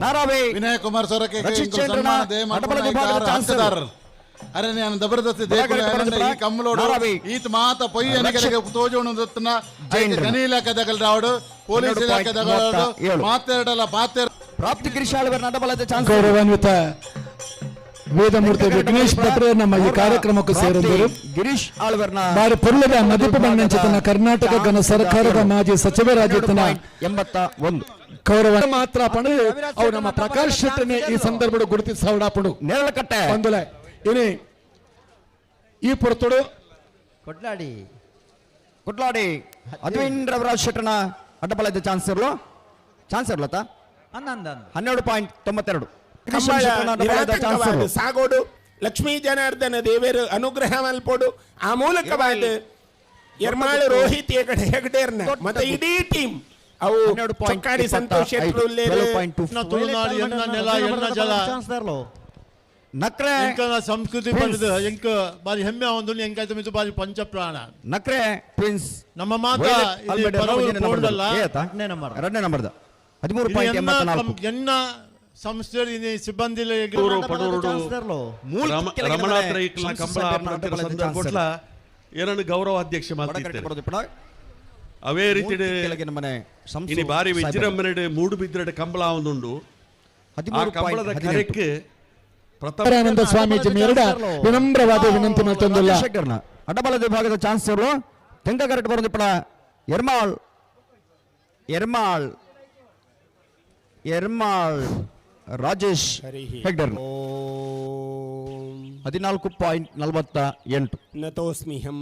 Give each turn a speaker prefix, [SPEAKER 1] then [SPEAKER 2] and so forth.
[SPEAKER 1] ನಾರಾವಿ
[SPEAKER 2] ವಿನಯ್ ಕುಮಾರ್ ಸೊರಕೆ ಅರೆ ನಾನು ಜಬರ್ದಸ್ತಿ ಈ ಕಮ್ಮಲೋಡು ಈತ ಮಾತ ಪೊಯ್ಯ ಎನಗೆಲೆಗೆ ತೋಜೋಣುತ್ತನ ಗನಿ ಇಲಾಖೆದಗಲ್ ರಾವಡು ಪೊಲೀಸ್ ಇಲಾಖೆದಗಲ್ ಮಾತಾಡಲ್ಲ
[SPEAKER 1] ಪ್ರಾಪ್ತಿ ಗಿರೀಶಾಳ್ವರ್ನ ಅಡ್ಡಬಲದ ಚಾನ್ಸ್
[SPEAKER 3] ಗೌರವಾನ್ವಿತ ವೇದಮೂರ್ತಿ ವಿಘ್ನೇಶ್ ಭಟ್ರು ನಮ್ಮ ಈ ಕಾರ್ಯಕ್ರಮಕ್ಕೆ ಸೇರಿದರು.
[SPEAKER 1] ಗಿರೀಶ್ ಆಳ್ವರ್ನ
[SPEAKER 3] ಬಾರಿ ಪೊರ್ಲದ ಮದಿಪು ಬಣ್ಣಂಚಿತನ ಕರ್ನಾಟಕ ಘನ ಸರ್ಕಾರದ ಮಾಜಿ ಸಚಿವರಾಗಿದ್ದನ
[SPEAKER 1] 81
[SPEAKER 3] ಗೌರವ ಮಾತ್ರ ಪಣು ಅವು ನಮ್ಮ ಪ್ರಕಾಶ್ ಶೆಟ್ಟನೆ ಈ ಸಂದರ್ಭ ಗುರುತಿಸಿ ಸೌಡಾಪಡು
[SPEAKER 1] ನೇರಳಕಟ್ಟೆ
[SPEAKER 3] ಒಂದಲೆ ಇನಿ ಈ ಪುರತುಡು
[SPEAKER 1] ಕೊಡ್ಲಾಡಿ ಅದ್ವಿನ್ ರವರಾಜ್ ಶೆಟ್ಟನ ಅಡ್ಡಬಲದ ಚಾನ್ಸ್ ಇರ್ಲತ್ತ 12.92
[SPEAKER 4] ಸಾಗೋಡು ಲಕ್ಷ್ಮೀ ಜನಾರ್ದನ ದೇವರು ಅನುಗ್ರಹ ಮಲ್ಪೋಡು ಆ ಮೂಲಕವಾದ ಎರ್ಮಾಳು ರೋಹಿತ್ ಹೆಗಡೇರ್ನ ಮತ್ತೆ ಇಡೀ ಟೀಮ್ ಅವು ಚಕ್ಕಾಡಿ ಸಂತೋಷ್
[SPEAKER 1] ನಕ್ರೆ
[SPEAKER 5] ಸಂಸ್ಕೃತಿ ಪಡೆದು ಎಂಕ ಬಾರಿ ಹೆಮ್ಮೆ ಒಂದು ಎಂಕಾಯ್ತು ಮಿತು ಬಾರಿ ಪಂಚಪ್ರಾಣ
[SPEAKER 1] ನಕ್ರೆ ಟ್ವಿನ್ಸ್
[SPEAKER 5] ನಮ್ಮ ಮಾತ
[SPEAKER 1] ಎರಡನೇ ನಂಬರ್ದ 13.84
[SPEAKER 5] ಎನ್ನ ಸಂಸ್ಥೆ ಸಿಬ್ಬಂದಿ
[SPEAKER 6] ಎರಡು ಗೌರವ ಅಧ್ಯಕ್ಷ ಅವೇ ರೀತಿ ಇನಿ ಬಾರಿ ವಿಜೃಂಭಣೆ ಮೂಡು ಬಿದ್ದರೆ ಕಂಬಳ ಒಂದುಂಡು ಆ ಕಂಬಳದ ಕರೆಕ್ಕೆ
[SPEAKER 3] ಪ್ರತಾಪಾನಂದ ಸ್ವಾಮೀಜಿ ಮೇರಡ ವಿನಮ್ರವಾದ ವಿನಂತಿ ಮತ್ತೊಂದಿಲ್ಲ.
[SPEAKER 1] ಅಡ್ಡಬಲದ ವಿಭಾಗದ ಚಾನ್ಸ್ ತೆಂಗ ಕರೆಕ್ಟ್ ಬರೋದು ಪಡ ಎರ್ಮಾಳ್ ರಾಜೇಶ್ ಹೆಗ್ಡರ್ 14.48
[SPEAKER 4] ನತೋಸ್ಮಿಹಂ